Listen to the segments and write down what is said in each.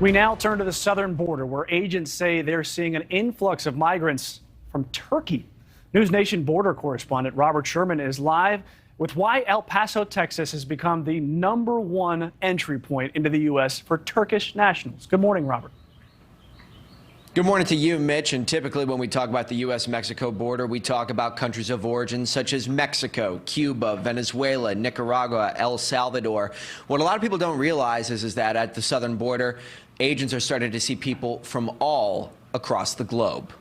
We now turn to the southern border, where agents say they're seeing an influx of migrants from Turkey. NewsNation border correspondent Robert Sherman is live with why El Paso, Texas has become the #1 entry point into the U.S. for Turkish nationals. Good morning, Robert. Good morning to you, Mitch. And typically when we talk about the U.S.-Mexico border, we talk about countries of origin such as Mexico, Cuba, Venezuela, Nicaragua, El Salvador. What a lot of people don't realize is that at the southern border, agents are starting to see people from all across the globe.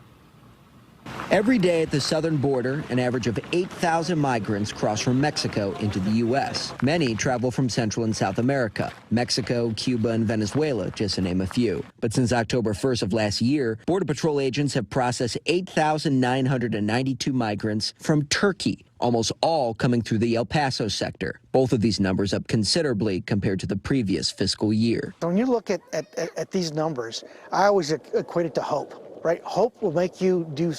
Every day at the southern border, an average of 8,000 migrants cross from Mexico into the U.S. Many travel from Central and South America, Mexico, Cuba, and Venezuela, just to name a few. But since October 1st of last year, Border Patrol agents have processed 8,992 migrants from Turkey, almost all coming through the El Paso sector. Both of these numbers up considerably compared to the previous fiscal year. When you look at these numbers, I always equate it to hope. Right? Hope will make you do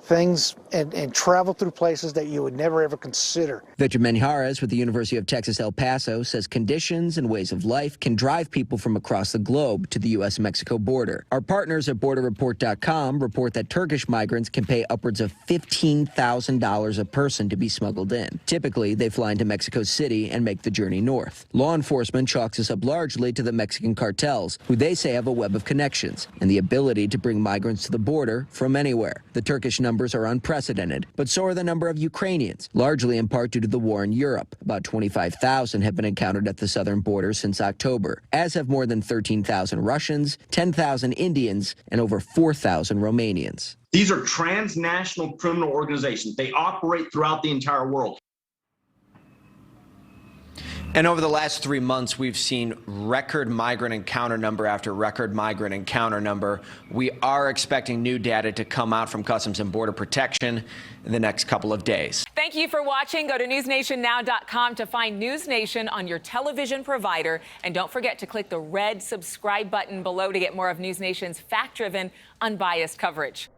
things and travel through places that you would never, ever consider. Victor Juarez with the University of Texas, El Paso, says conditions and ways of life can drive people from across the globe to the U.S.-Mexico border. Our partners at BorderReport.com report that Turkish migrants can pay upwards of $15,000 a person to be smuggled in. Typically, they fly into Mexico City and make the journey north. Law enforcement chalks this up largely to the Mexican cartels, who they say have a web of connections and the ability to bring migrants to the border from anywhere. The Turkish numbers are unprecedented, but so are the number of Ukrainians, largely in part due to the war in Europe. About 25,000 have been encountered at the southern border since October, as have more than 13,000 Russians, 10,000 Indians, and over 4,000 Romanians. These are transnational criminal organizations. They operate throughout the entire world. And over the last 3 months, we've seen record migrant encounter number after record migrant encounter number. We are expecting new data to come out from Customs and Border Protection in the next couple of days. Thank you for watching. Go to newsnationnow.com to find NewsNation on your television provider. And don't forget to click the red subscribe button below to get more of NewsNation's fact-driven, unbiased coverage.